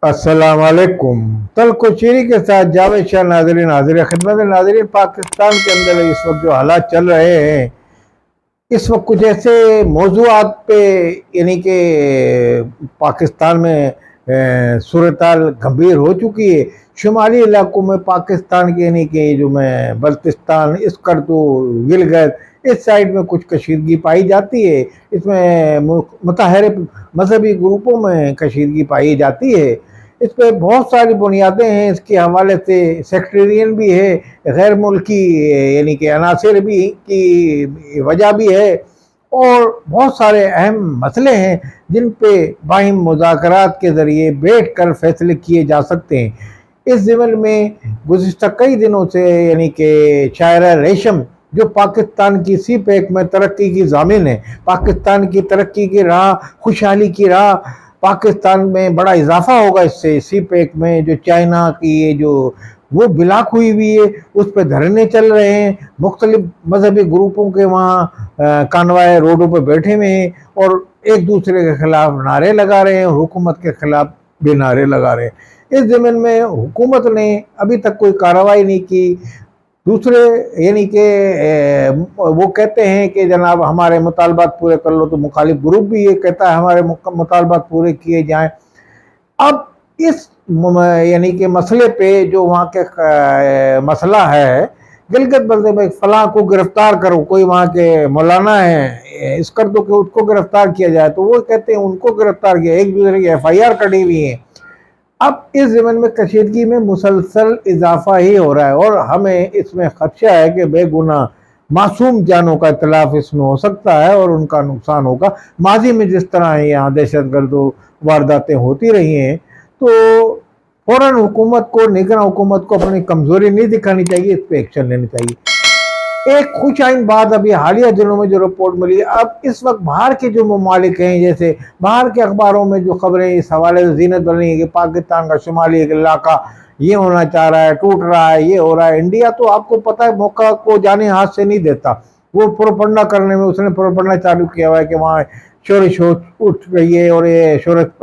अस्सलाम वालेकुम। तल्को चीरी के साथ जावेद शाह नाजरीन हाजिर खिदमत। नाजरीन, पाकिस्तान के अंदर इस वक्त जो हालात चल रहे हैं, इस वक्त कुछ ऐसे मौजूआत पे यानी कि पाकिस्तान में सूरत-हाल गंभीर हो चुकी है। शुमाली इलाकों में पाकिस्तान के यानी कि जो मैं बल्तिस्तान, स्कर्दू, गिलगित, इस साइड में कुछ कशीदगी पाई जाती है। इसमें मुताहरिफ मजहबी ग्रुपों में कशीदगी पाई जाती है। इस पर बहुत सारी बुनियादें हैं। इसके हवाले से सेक्टेरियन भी है, गैर मुल्की यानी कि अनासिर भी की वजह भी है, और बहुत सारे अहम मसले हैं जिन पे बाहिम मुज़ाकरात के ज़रिए बैठ कर फैसले किए जा सकते हैं। इस ज़िमन में गुज़िश्ता कई दिनों से यानी कि शायरा रेशम जो पाकिस्तान की सी पैक में तरक्की की ज़ामिन है, पाकिस्तान की तरक्की की राह, खुशहाली की राह, पाकिस्तान में बड़ा इजाफा होगा इससे। सी पैक में जो चाइना की ये जो वो बिलाक हुई है, उस पर धरने चल रहे हैं। मुख्तलिफ मजहबी ग्रुपों के वहाँ कानवाए रोडों पर बैठे हुए हैं और एक दूसरे के खिलाफ नारे लगा रहे हैं, हुकूमत के खिलाफ भी नारे लगा रहे हैं। इस ज़मीन में हुकूमत ने अभी तक कोई कार्रवाई नहीं की। दूसरे यानी कि वो कहते हैं कि जनाब हमारे मुतालबात पूरे कर लो, तो मुखालिफ ग्रुप भी ये कहता है हमारे मुतालबात पूरे किए जाएं। अब इस यानी कि मसले पे जो वहाँ के मसला है, गिलगित बल्दे में फलां को गिरफ्तार करो, कोई वहाँ के मौलाना है इस कर दो कि उसको गिरफ्तार किया जाए, तो वो कहते हैं उनको गिरफ्तार किया, एक दूसरे की FIR कटी हुई है। अब इस ज़मीन में कशीदगी में मुसलसल इजाफा ही हो रहा है और हमें इसमें खदशा है कि बेगुनाह मासूम जानों का इतलाफ इसमें हो सकता है और उनका नुकसान होगा। माजी में जिस तरह यहाँ दहशतगर्द वारदातें होती रही हैं, तो फौरन हुकूमत को, निगरान हुकूमत को अपनी कमज़ोरी नहीं दिखानी चाहिए, इस पर एक्शन लेनी चाहिए। एक खुश आइन बात अभी हालिया दिनों में जो रिपोर्ट मिली, अब इस वक्त बाहर के जो ममालिक हैं, जैसे बाहर के अखबारों में जो खबरें इस हवाले से जीनत बनी है कि पाकिस्तान का शुमाली इलाका ये होना चाह रहा है, टूट रहा है, ये हो रहा है। इंडिया तो आपको पता है मौका को जाने हाथ से नहीं देता। वो प्रोपगंडा करने में उसने प्रोपगंडा चालू किया हुआ है कि वहाँ शोरश उठ गई है और ये शोरत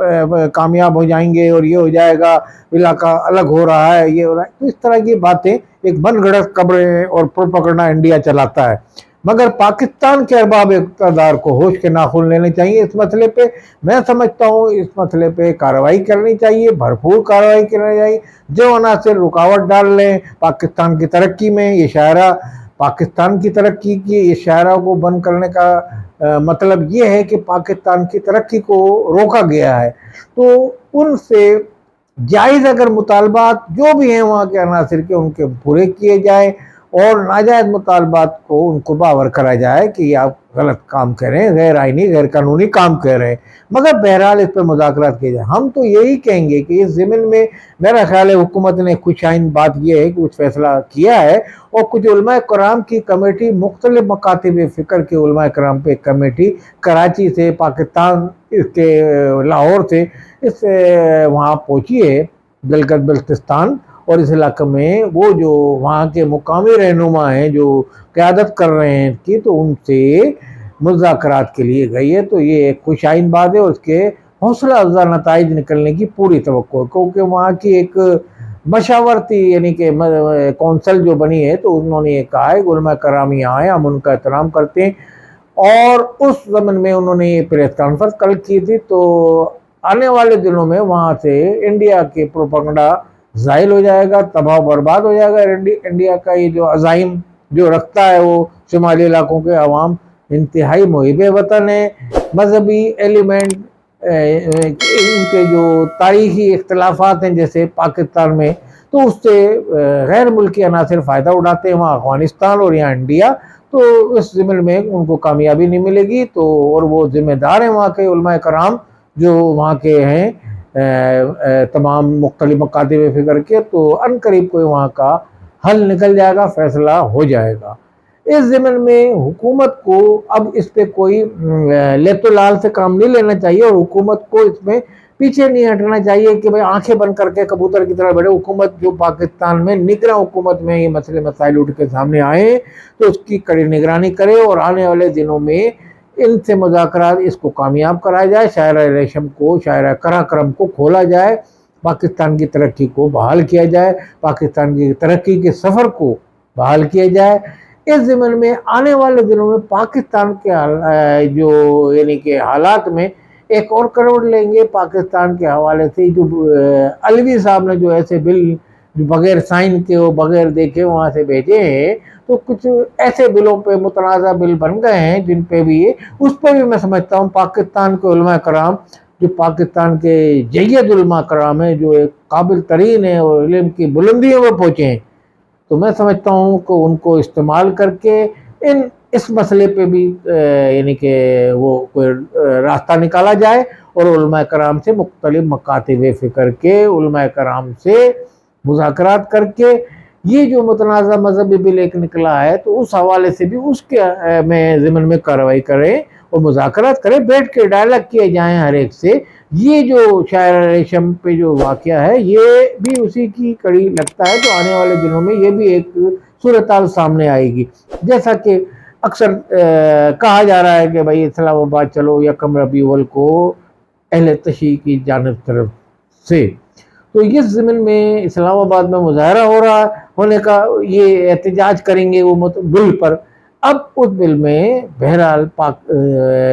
कामयाब हो जाएंगे और ये हो जाएगा, इलाका अलग हो रहा है, ये हो रहा है। तो इस तरह की बातें एक बनगढ़ंत खबरें और प्रोपगंडा इंडिया चलाता है। मगर पाकिस्तान के अरबाब इक़्तिदार को होश के नाखून लेने चाहिए इस मसले पे। मैं समझता हूँ इस मसले पे कार्रवाई करनी चाहिए, भरपूर कार्रवाई करनी चाहिए। जो अनासिर रुकावट डाल लें पाकिस्तान की तरक्की में, ये शायरा पाकिस्तान की तरक्की की इस शायरा को बंद करने का मतलब ये है कि पाकिस्तान की तरक्की को रोका गया है। तो उनसे जायज़ अगर मुतालबात जो भी हैं वहाँ के अनासिर के, उनके पूरे किए जाए और नाजायज़ मुतालबात को उनको बावर करा जाए कि आप गलत काम कर रहे हैं, गैर आइनी गैर कानूनी काम कर रहे हैं। मगर बहरहाल इस पर मुज़ाकरात किए जाए। हम तो यही कहेंगे कि इस ज़मीन में मेरा ख्याल है हुकूमत ने खुश आइन बात यह है कि कुछ फैसला किया है और कुछ उलमा कराम की कमेटी, मुख्तलिफ मकातिब फ़िक्र के उलमा कराम पे कमेटी कराची से, पाकिस्तान के लाहौर से इस वहाँ पहुँची है गिलगित बल्तिस्तान, और इस इलाके में वो जो वहाँ के मुकामी रहनुमा हैं जो क़यादत कर रहे हैं कि, तो उनसे मुज़ाकरात के लिए गई है। तो ये एक खुश आइन बात है और उसके हौसला अफ़ज़ा नताइज निकलने की पूरी तवक्को है, क्योंकि वहाँ की एक मशावरती यानी कि कौंसल जो बनी है, तो उन्होंने ये कहा है उलमा कराम यहाँ आए, हम उनका एहतराम करते हैं। और उस ज़मन में उन्होंने ये प्रेस कॉन्फ्रेंस कल की थी। तो आने वाले दिनों में वहाँ से इंडिया के प्रोपगंडा ज़ाइल हो जाएगा, तबाह बर्बाद हो जाएगा। इंडिया का ये जो अज़ाइम जो रखता है वो शुमाली इलाकों के अवाम इंतहाई मुहिब वतन है। मजहबी एलिमेंट उनके जो तारीख़ी इख्तलाफात हैं जैसे पाकिस्तान में, तो उससे गैर मुल्की अनासिर फ़ायदा उठाते हैं वहाँ अफ़गानिस्तान और यहाँ इंडिया। तो इस ज़मीन में उनको कामयाबी नहीं मिलेगी। तो और वो ज़िम्मेदार हैं वहाँ के उलमा कराम जो वहाँ के हैं तमाम मुख्तलिफ मकातिब फ़िक्र के। तो अनकरीब कोई वहाँ का हल निकल जाएगा, फ़ैसला हो जाएगा। इस ज़मीन में हुकूमत को अब इस पर कोई लेतो लाल से काम नहीं लेना चाहिए और हुकूमत को इसमें पीछे नहीं हटना चाहिए कि भाई आंखें बंद करके कबूतर की तरह बैठे। हुकूमत जो पाकिस्तान में निगरान हुकूमत में ये मसले मसाइल उठ के सामने आए, तो उसकी कड़ी निगरानी करे और आने वाले दिनों में इनसे मुज़ाकरात इसको कामयाब कराया जाए, शायरा रेशम को, शायरा कराक्रम को खोला जाए, पाकिस्तान की तरक्की को बहाल किया जाए, पाकिस्तान की तरक्की के सफ़र को बहाल किया जाए। इस ज़िम्न में आने वाले दिनों में पाकिस्तान के जो यानी कि हालात में एक और करोड़ लेंगे पाकिस्तान के हवाले से। जो अलवी साहब ने जो ऐसे बिल जो बगैर साइन के वो बगैर देखे वहाँ से भेजे हैं, तो कुछ ऐसे बिलों पे मुतनाज़ा बिल बन गए हैं जिन पे भी उस पर भी मैं समझता हूँ पाकिस्तान के उलमा कराम, जो पाकिस्तान के जय्यद उलमा कराम हैं, जो एक काबिल तरीन है और इल्म की बुलंदियों में पहुँचे हैं, तो मैं समझता हूँ कि उनको इस्तेमाल करके इस मसले पे भी यानी कि वो कोई रास्ता निकाला जाए और उलमा कराम से मुख्तलिफ मकातिब फ़िक्र के उलमा कराम से मुज़ाकरात करके ये जो मुतनाज़ा मजहबी बिल एक निकला है, तो उस हवाले से भी उसके में ज़िम्न में कार्रवाई करें और मुज़ाकरात करें, बैठ के डायलॉग किए जाएँ हर एक से। ये जो शायर रेशम पे जो वाक़या है, ये भी उसी की कड़ी लगता है, तो आने वाले दिनों में ये भी एक सूरत-हाल सामने आएगी। जैसा कि अक्सर कहा जा रहा है कि भाई इस्लामाबाद चलो या यकम रबीउल अव्वल को अहले तशय्युअ की जानिब तरफ से, तो इस ज़मीन में इस्लामाबाद में मुज़ाहरा हो रहा होने का ये एहतजाज करेंगे वो बिल पर। अब उस बिल में बहरहाल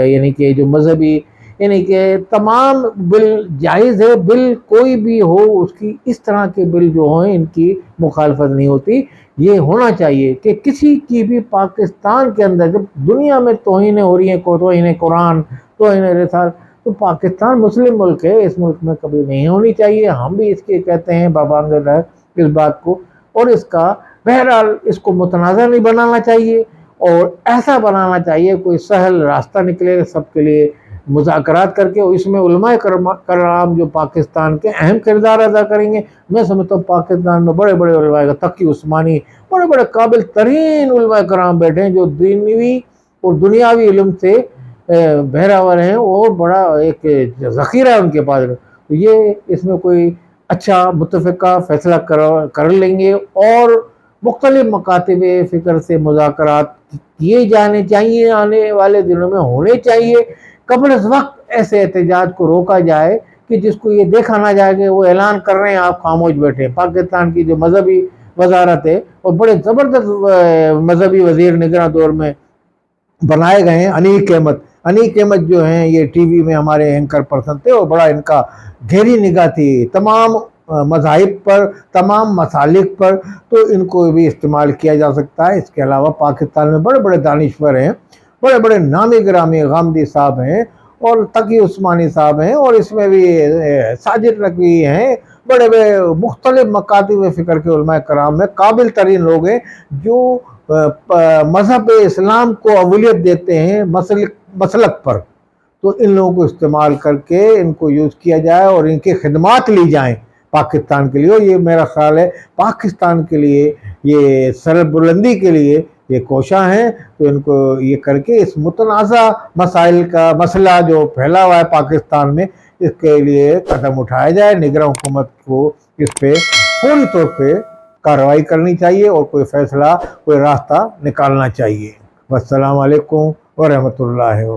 यानी कि जो मजहबी यानी कि तमाम बिल जायज़ है, बिल कोई भी हो उसकी इस तरह के बिल जो हैं इनकी मुखालफत नहीं होती। ये होना चाहिए कि किसी की भी पाकिस्तान के अंदर जब दुनिया में तौहीनें हो रही हैं, तौहीन कुरान, तौहीन रिसाल, तो पाकिस्तान मुस्लिम मुल्क है, इस मुल्क में कभी नहीं होनी चाहिए। हम भी इसके कहते हैं बाबांगदा इस बात को, और इसका बहरहाल इसको मुतनाज़ा नहीं बनाना चाहिए और ऐसा बनाना चाहिए कोई सहल रास्ता निकले सबके लिए मुज़ाकरात करके, और इसमें उलमाए कराम जो पाकिस्तान के अहम किरदार अदा करेंगे। मैं समझता हूँ पाकिस्तान में बड़े बड़े उलमाए तकी उस्मानी बड़े बड़े काबिल तरीन उलमाए कराम बैठे हैं जो दीनवी और दुनियावी इल्म से बहरावर हैं और बड़ा एक ज़ख़ीरा है उनके पास। तो ये इसमें कोई अच्छा मुत्तफ़िक़ा फ़ैसला कर लेंगे और मुख्तलिफ मकातिब फ़िक्र से मुज़ाकरात किए जाने चाहिए, आने वाले दिनों में होने चाहिए। कबल वक्त ऐसे एहतजाज को रोका जाए कि जिसको ये देखा ना जाए कि वो ऐलान कर रहे हैं, आप खामोश बैठे। पाकिस्तान की जो मजहबी वजारत है और बड़े ज़बरदस्त मजहबी वज़ीर निगरां दौर में बनाए गए हैं, अनीक अहमद जो हैं ये टीवी में हमारे एंकर पर्सन थे और बड़ा इनका गहरी निगाह थी तमाम मज़ाहिब पर, तमाम मसालिक पर, तो इनको भी इस्तेमाल किया जा सकता है। इसके अलावा पाकिस्तान में बड़े बड़े दानिश्वर हैं, बड़े बड़े नामी गिरामी गामदी साहब हैं और तकी उस्मानी साहब हैं, और इसमें भी साजिद नकवी हैं, बड़े बड़े मुख्तलिफ मकातिब फ़िक्र के उलमा कराम में काबिल तरीन लोग हैं जो मज़हब इस्लाम को अवलियत देते हैं मसलक पर। तो इन लोगों को इस्तेमाल करके इनको यूज़ किया जाए और इनकी खिदमात ली जाएँ पाकिस्तान के लिए। और ये मेरा ख्याल है पाकिस्तान के लिए, ये सरबुलंदी के लिए ये कोशा हैं, तो इनको ये करके इस मुतनाज़ा मसाइल का मसला जो फैला हुआ है पाकिस्तान में, इसके लिए कदम उठाया जाए। निगरान हुकूमत को इस पर फौरी तौर पे कार्रवाई करनी चाहिए और कोई फ़ैसला, कोई रास्ता निकालना चाहिए। वस्सलाम अलैकुम व रहमतुल्लाहि।